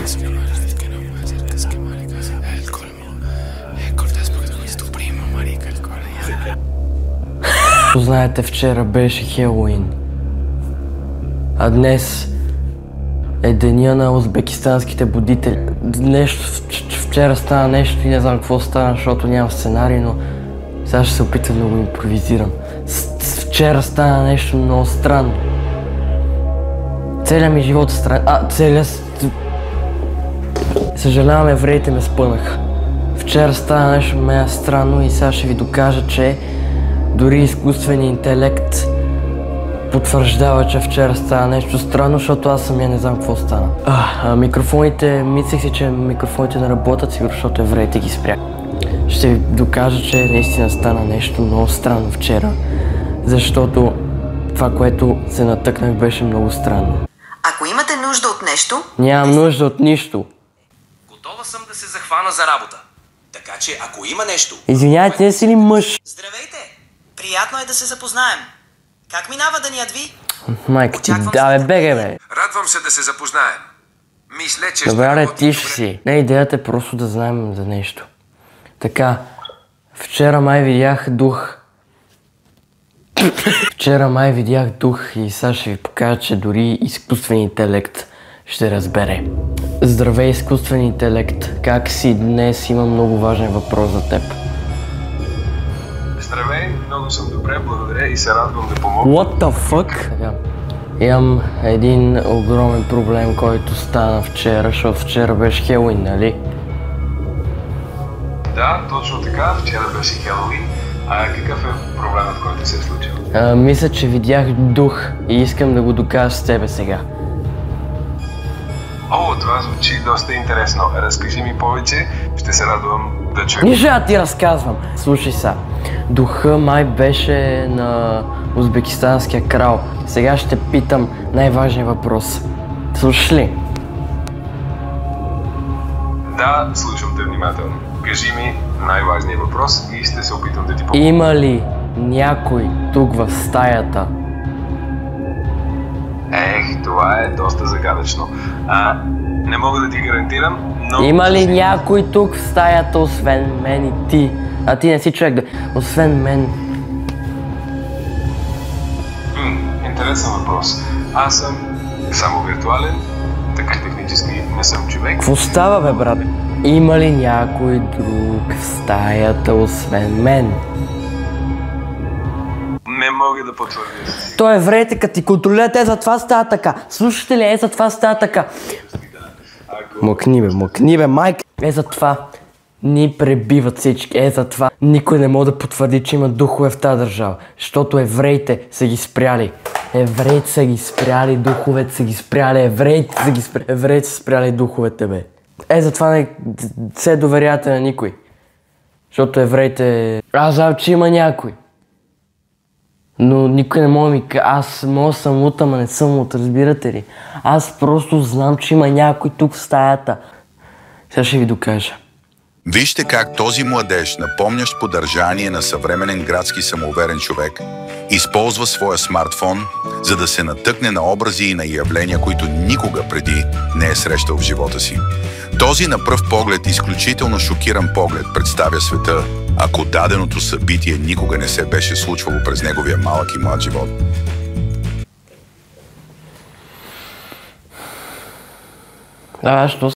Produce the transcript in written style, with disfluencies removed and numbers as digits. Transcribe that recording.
es que no puede ser, es que marica, el colmo. Cortés porque es tu primo, marica, el colega. Знаете, вчера беше Хелоуин, а днес е деня на узбекистанските будители. Вчера стана нещо и не знам какво стана, защото нямам сценарий, но сега ще се опитам да го импровизирам. Вчера стана нещо много странно. Целият ми живот е странен. Съжалявам, евреите ме спънаха. Вчера стана нещо мега странно и сега ще ви докажа, че дори изкуственият интелект потвърждава, че вчера стана нещо странно, защото аз самия не знам какво стана. Микрофоните, мислех си, че микрофоните не работят, сигурно, защото евреите ги спря. Ще ви докажа, че наистина стана нещо много странно вчера, защото това, което се натъкнах, беше много странно. Ако имате нужда от нещо... Нямам нужда от нищо. Готова съм да се захвана за работа. Така че, ако има нещо... Извинявайте, не си ли мъж? Здравейте! Приятно е да се запознаем. Как минава денят ви? Майка ти, да бегай, бе. Радвам се да се запознаем. Мисля, че Добре, тише си. Не, идеята е просто да знаем за нещо. Така, вчера май видях дух. И сега ще ви покажа, че дори изкуствен интелект ще разбере. Здравей, изкуствен интелект. Как си днес? Има много важен въпрос за теб. Здравей, много съм добре, благодаря и се радвам да помогна. What the fuck? Имам един огромен проблем, който стана вчера, защото вчера беше Хелоуин, нали? Да, точно така, вчера беше Хелоуин. А какъв е проблемът, който се е случил? Мисля, че видях дух и искам да го докажа с тебе сега. О, това звучи доста интересно. Разкажи ми повече, ще се радвам да чуя. Нищо да ти разказвам. Слушай са, духа май беше на узбекистанския крал. Сега ще питам най-важния въпрос. Слушаш ли? Да, слушам те внимателно. Кажи ми най-важният въпрос и ще се опитам да ти помогна. Има ли някой тук в стаята? Това е доста загадъчно. Не мога да ти гарантирам, но... Има ли някой тук в стаята, освен мен и ти? А ти не си човек, да... Освен мен. Интересен въпрос. Аз съм само виртуален, така технически не съм човек. Какво става, бе, брат? Има ли някой друг в стаята, освен мен? Не мога да потвърдя. Той евреите, като ти контролират, затова става така. Слушате ли, затова става така. Мъкни бе, майка. Затова ни пребиват всички. Затова никой не може да потвърди, че има духове в тази държава. Защото евреите са ги спряли. Евреите са ги спряли, духовете са ги спряли, евреите са спряли духовете, бе. Затова не се доверявате на никой. Защото евреите... Аз знам, че има някой. Но никой не може ми кажа, аз мога да съм лут, ама не съм лут, разбирате ли? Аз просто знам, че има някой тук в стаята. Сега ще ви докажа. Вижте как този младеж, напомнящ поддържание на съвременен градски самоуверен човек, използва своя смартфон, за да се натъкне на образи и на явления, които никога преди не е срещал в живота си. Този на пръв поглед изключително шокиран поглед представя света, ако даденото събитие никога не се беше случвало през неговия малък и млад живот. Що